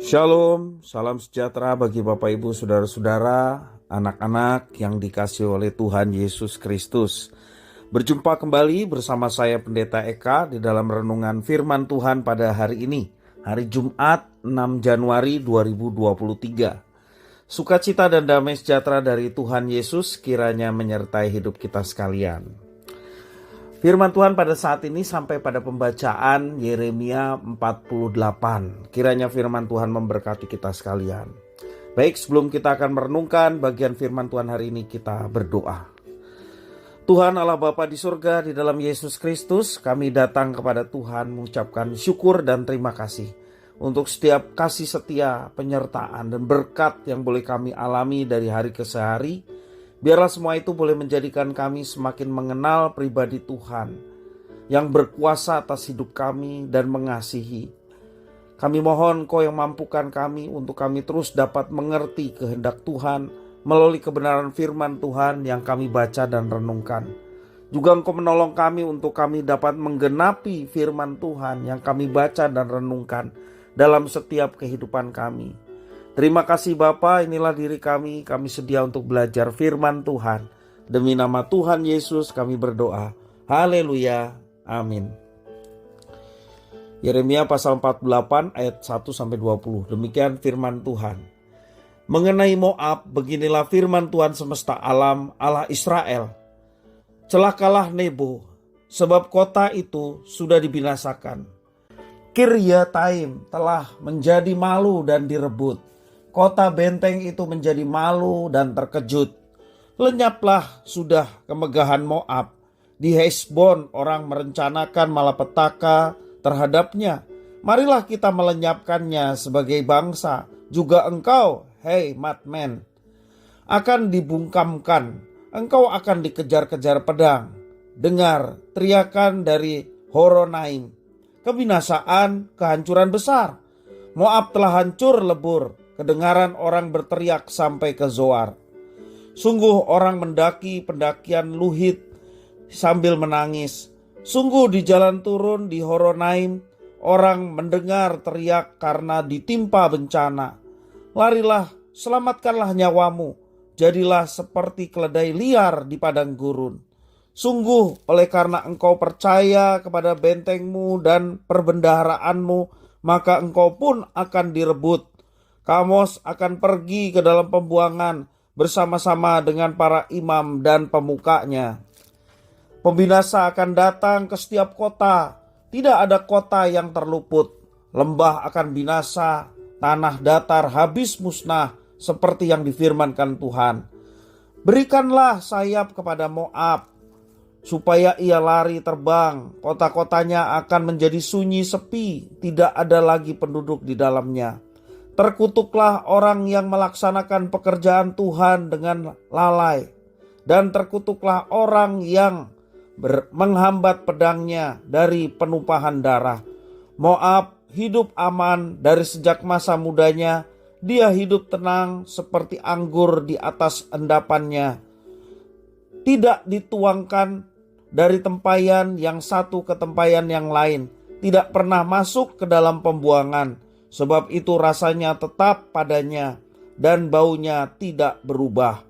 Shalom, salam sejahtera bagi Bapak Ibu Saudara-saudara, anak-anak yang dikasihi oleh Tuhan Yesus Kristus. Berjumpa kembali bersama saya Pendeta Eka di dalam renungan firman Tuhan pada hari ini, hari Jumat 6 Januari 2023. Sukacita dan damai sejahtera dari Tuhan Yesus kiranya menyertai hidup kita sekalian. Firman Tuhan pada saat ini sampai pada pembacaan Yeremia 48. Kiranya firman Tuhan memberkati kita sekalian. Baik, sebelum kita akan merenungkan bagian firman Tuhan hari ini, kita berdoa. Tuhan Allah Bapa di surga, di dalam Yesus Kristus, kami datang kepada Tuhan mengucapkan syukur dan terima kasih untuk setiap kasih setia, penyertaan dan berkat yang boleh kami alami dari hari ke hari. Biarlah semua itu boleh menjadikan kami semakin mengenal pribadi Tuhan yang berkuasa atas hidup kami dan mengasihi. Kami mohon Kau yang mampukan kami untuk kami terus dapat mengerti kehendak Tuhan melalui kebenaran firman Tuhan yang kami baca dan renungkan. Juga Engkau menolong kami untuk kami dapat menggenapi firman Tuhan yang kami baca dan renungkan dalam setiap kehidupan kami. Terima kasih Bapa, inilah diri kami sedia untuk belajar firman Tuhan. Demi nama Tuhan Yesus kami berdoa. Haleluya, amin. Yeremia pasal 48 ayat 1-20. Demikian firman Tuhan. Mengenai Moab, beginilah firman Tuhan semesta alam, Allah Israel. Celakalah Nebo, sebab kota itu sudah dibinasakan. Kiryataim telah menjadi malu dan direbut. Kota benteng itu menjadi malu dan terkejut. Lenyaplah sudah kemegahan Moab. Di Hesbon orang merencanakan malapetaka terhadapnya. Marilah kita melenyapkannya sebagai bangsa. Juga engkau, hei Madmen, akan dibungkamkan. Engkau akan dikejar-kejar pedang. Dengar teriakan dari Horonaim. Kebinasaan, kehancuran besar. Moab telah hancur lebur. Kedengaran orang berteriak sampai ke Zoar. Sungguh orang mendaki pendakian Luhit sambil menangis. Sungguh di jalan turun di Horonaim orang mendengar teriak karena ditimpa bencana. Larilah, selamatkanlah nyawamu. Jadilah seperti keledai liar di padang gurun. Sungguh oleh karena engkau percaya kepada bentengmu dan perbendaharaanmu, maka engkau pun akan direbut. Kamos akan pergi ke dalam pembuangan bersama-sama dengan para imam dan pemukanya. Pembinasa akan datang ke setiap kota. Tidak ada kota yang terluput. Lembah akan binasa, tanah datar habis musnah seperti yang difirmankan Tuhan. Berikanlah sayap kepada Moab supaya ia lari terbang. Kota-kotanya akan menjadi sunyi sepi, tidak ada lagi penduduk di dalamnya. Terkutuklah orang yang melaksanakan pekerjaan Tuhan dengan lalai. Dan terkutuklah orang yang menghambat pedangnya dari penumpahan darah. Moab hidup aman dari sejak masa mudanya. Dia hidup tenang seperti anggur di atas endapannya. Tidak dituangkan dari tempayan yang satu ke tempayan yang lain. Tidak pernah masuk ke dalam pembuangan. Sebab itu rasanya tetap padanya dan baunya tidak berubah.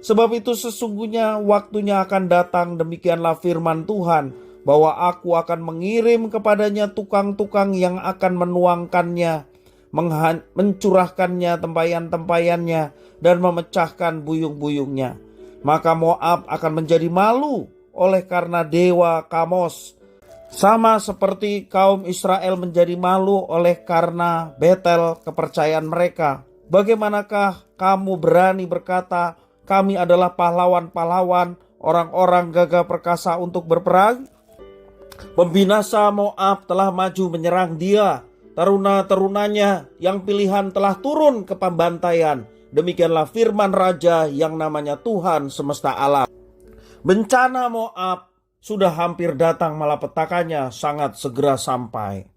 Sebab itu sesungguhnya waktunya akan datang, demikianlah firman Tuhan, bahwa aku akan mengirim kepadanya tukang-tukang yang akan menuangkannya, mencurahkannya tempayan-tempayannya dan memecahkan buyung-buyungnya. Maka Moab akan menjadi malu oleh karena dewa Kamos. Sama seperti kaum Israel menjadi malu oleh karena Betel kepercayaan mereka. Bagaimanakah kamu berani berkata, kami adalah pahlawan-pahlawan, orang-orang gagah perkasa untuk berperang? Pembinasa Moab telah maju menyerang dia. Taruna-tarunanya yang pilihan telah turun ke pembantaian. Demikianlah firman Raja yang namanya Tuhan semesta alam. Bencana Moab sudah hampir datang, malapetakannya sangat segera sampai.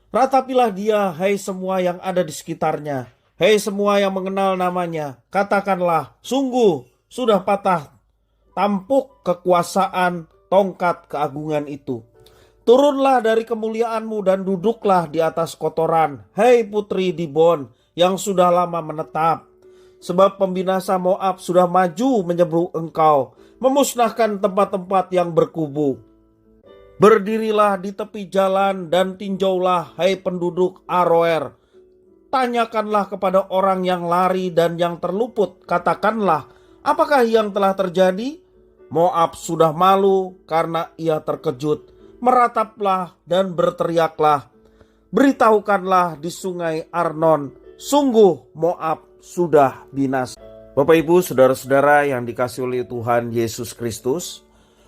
Ratapilah dia, hai semua yang ada di sekitarnya. Hai semua yang mengenal namanya. Katakanlah, sungguh sudah patah tampuk kekuasaan tongkat keagungan itu. Turunlah dari kemuliaanmu dan duduklah di atas kotoran, hei putri Dibon yang sudah lama menetap. Sebab pembinasa Moab sudah maju menyeberang engkau, memusnahkan tempat-tempat yang berkubu. Berdirilah di tepi jalan dan tinjaulah, hai penduduk Aroer. Tanyakanlah kepada orang yang lari dan yang terluput, katakanlah, apakah yang telah terjadi? Moab sudah malu karena ia terkejut. Merataplah dan berteriaklah. Beritahukanlah di sungai Arnon, sungguh Moab sudah binasa. Bapak Ibu, saudara-saudara yang dikasihi oleh Tuhan Yesus Kristus,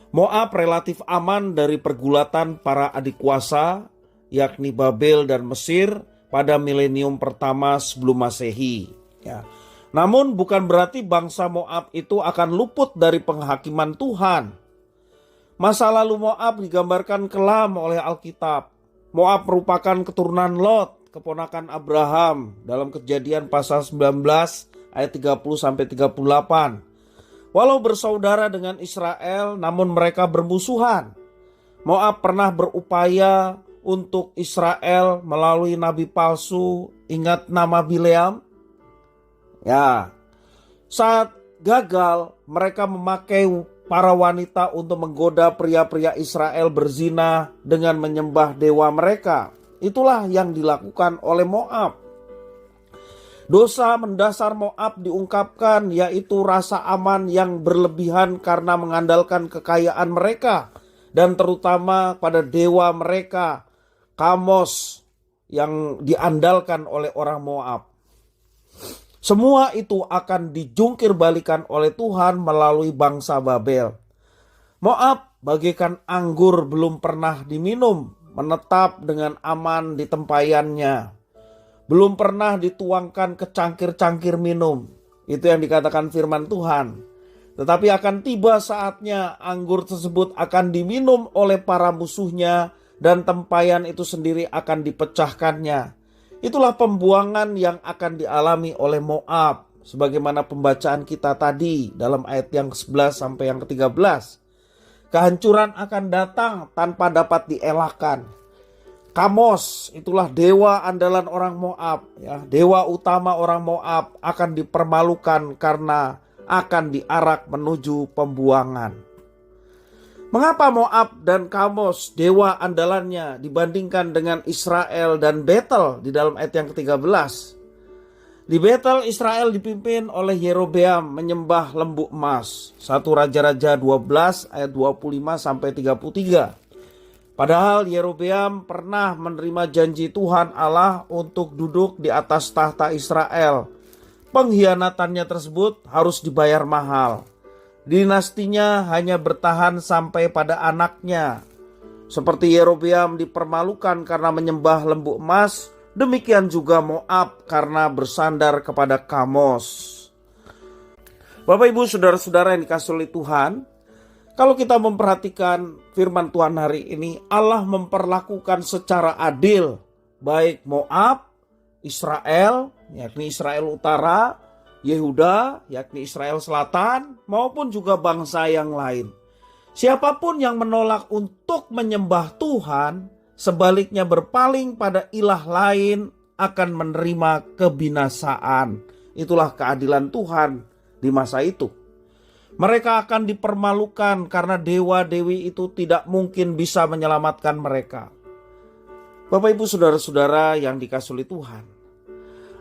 Moab relatif aman dari pergulatan para adik kuasa, yakni Babel dan Mesir pada milenium pertama sebelum Masehi. Ya. Namun bukan berarti bangsa Moab itu akan luput dari penghakiman Tuhan. Masa lalu Moab digambarkan kelam oleh Alkitab. Moab merupakan keturunan Lot, keponakan Abraham dalam Kejadian pasal 19 ayat 30-38. Walau bersaudara dengan Israel, namun mereka bermusuhan. Moab pernah berupaya untuk Israel melalui nabi palsu. Ingat nama Bileam? Ya, saat gagal mereka memakai para wanita untuk menggoda pria-pria Israel berzina dengan menyembah dewa mereka. Itulah yang dilakukan oleh Moab. Dosa mendasar Moab diungkapkan, yaitu rasa aman yang berlebihan karena mengandalkan kekayaan mereka dan terutama pada dewa mereka, Kamos, yang diandalkan oleh orang Moab. Semua itu akan dijungkir balikan oleh Tuhan melalui bangsa Babel. Moab bagaikan anggur belum pernah diminum, menetap dengan aman di tempayannya. Belum pernah dituangkan ke cangkir-cangkir minum. Itu yang dikatakan firman Tuhan. Tetapi akan tiba saatnya anggur tersebut akan diminum oleh para musuhnya dan tempayan itu sendiri akan dipecahkannya. Itulah pembuangan yang akan dialami oleh Moab. Sebagaimana pembacaan kita tadi dalam ayat yang ke-11 sampai yang ke-13. Kehancuran akan datang tanpa dapat dielakkan. Kamos, itulah dewa andalan orang Moab. Ya, dewa utama orang Moab akan dipermalukan karena akan diarak menuju pembuangan. Mengapa Moab dan Kamos, dewa andalannya, dibandingkan dengan Israel dan Betel di dalam ayat yang ke-13? Di Betel Israel dipimpin oleh Yerobeam menyembah lembu emas. 1 Raja-Raja 12 ayat 25-33. Padahal Yerobeam pernah menerima janji Tuhan Allah untuk duduk di atas tahta Israel. Pengkhianatannya tersebut harus dibayar mahal. Dinastinya hanya bertahan sampai pada anaknya. Seperti Yerobeam dipermalukan karena menyembah lembu emas, demikian juga Moab karena bersandar kepada Kamos. Bapak Ibu saudara-saudara yang dikasihi oleh Tuhan, kalau kita memperhatikan firman Tuhan hari ini, Allah memperlakukan secara adil baik Moab, Israel, yakni Israel Utara, Yehuda, yakni Israel Selatan, maupun juga bangsa yang lain. Siapapun yang menolak untuk menyembah Tuhan, sebaliknya berpaling pada ilah lain, akan menerima kebinasaan. Itulah keadilan Tuhan di masa itu. Mereka akan dipermalukan karena dewa-dewi itu tidak mungkin bisa menyelamatkan mereka. Bapak Ibu saudara-saudara yang dikasihi oleh Tuhan,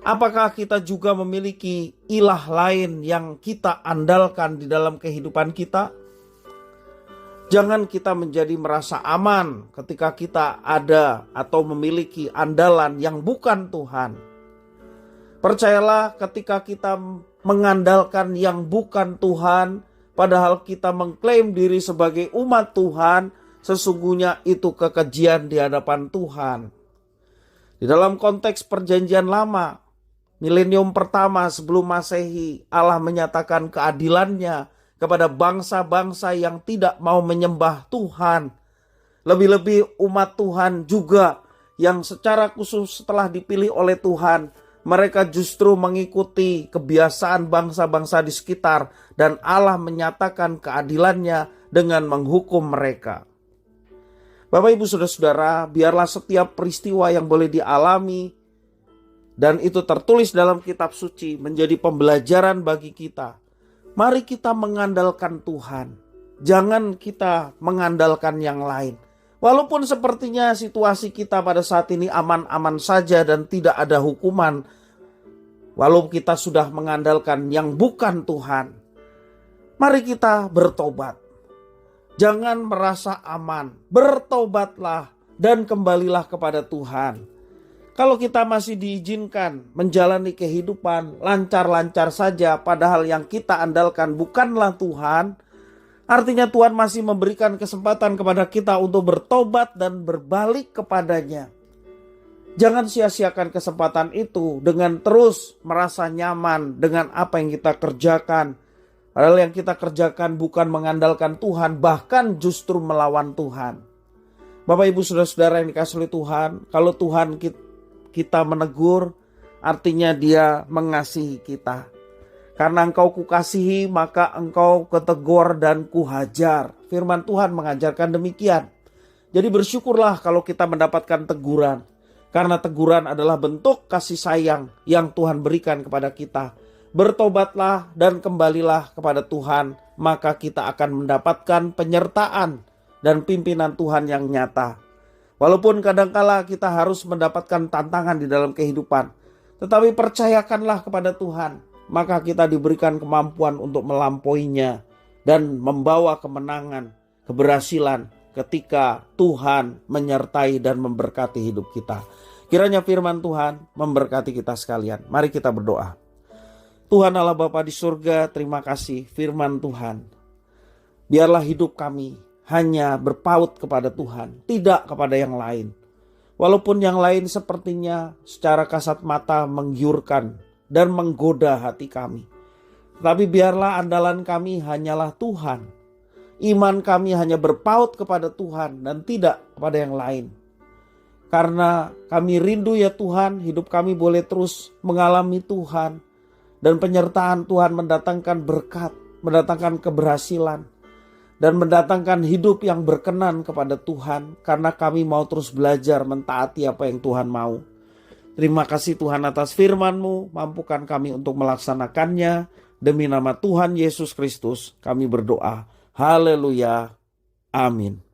apakah kita juga memiliki ilah lain yang kita andalkan di dalam kehidupan kita? Jangan kita menjadi merasa aman ketika kita ada atau memiliki andalan yang bukan Tuhan. Percayalah, ketika kita mengandalkan yang bukan Tuhan, padahal kita mengklaim diri sebagai umat Tuhan, sesungguhnya itu kekejian di hadapan Tuhan. Di dalam konteks perjanjian lama, milenium pertama sebelum Masehi, Allah menyatakan keadilannya kepada bangsa-bangsa yang tidak mau menyembah Tuhan. Lebih-lebih umat Tuhan juga yang secara khusus setelah dipilih oleh Tuhan, mereka justru mengikuti kebiasaan bangsa-bangsa di sekitar dan Allah menyatakan keadilannya dengan menghukum mereka. Bapak Ibu Saudara-saudara, biarlah setiap peristiwa yang boleh dialami dan itu tertulis dalam kitab suci menjadi pembelajaran bagi kita. Mari kita mengandalkan Tuhan. Jangan kita mengandalkan yang lain. Walaupun sepertinya situasi kita pada saat ini aman-aman saja dan tidak ada hukuman. Walau kita sudah mengandalkan yang bukan Tuhan. Mari kita bertobat. Jangan merasa aman. Bertobatlah dan kembalilah kepada Tuhan. Kalau kita masih diizinkan menjalani kehidupan lancar-lancar saja, padahal yang kita andalkan bukanlah Tuhan, artinya Tuhan masih memberikan kesempatan kepada kita untuk bertobat dan berbalik kepadanya. Jangan sia-siakan kesempatan itu dengan terus merasa nyaman dengan apa yang kita kerjakan. Padahal yang kita kerjakan bukan mengandalkan Tuhan, bahkan justru melawan Tuhan. Bapak Ibu Saudara-saudara yang dikasihi oleh Tuhan, kalau Tuhan kita menegur, artinya Dia mengasihi kita. Karena engkau kukasihi, maka engkau ketegur dan kuhajar. Firman Tuhan mengajarkan demikian. Jadi bersyukurlah kalau kita mendapatkan teguran. Karena teguran adalah bentuk kasih sayang yang Tuhan berikan kepada kita. Bertobatlah dan kembalilah kepada Tuhan, maka kita akan mendapatkan penyertaan dan pimpinan Tuhan yang nyata. Walaupun kadangkala kita harus mendapatkan tantangan di dalam kehidupan, tetapi percayakanlah kepada Tuhan, maka kita diberikan kemampuan untuk melampauinya dan membawa kemenangan, keberhasilan ketika Tuhan menyertai dan memberkati hidup kita. Kiranya firman Tuhan memberkati kita sekalian. Mari kita berdoa. Tuhan Allah Bapa di surga, terima kasih firman Tuhan. Biarlah hidup kami hanya berpaut kepada Tuhan, tidak kepada yang lain. Walaupun yang lain sepertinya secara kasat mata menggiurkan dan menggoda hati kami. Tapi biarlah andalan kami hanyalah Tuhan. Iman kami hanya berpaut kepada Tuhan dan tidak kepada yang lain. Karena kami rindu ya Tuhan, hidup kami boleh terus mengalami Tuhan. Dan penyertaan Tuhan mendatangkan berkat, mendatangkan keberhasilan, dan mendatangkan hidup yang berkenan kepada Tuhan. Karena kami mau terus belajar mentaati apa yang Tuhan mau. Terima kasih Tuhan atas firman-Mu, mampukan kami untuk melaksanakannya. Demi nama Tuhan Yesus Kristus kami berdoa. Haleluya. Amin.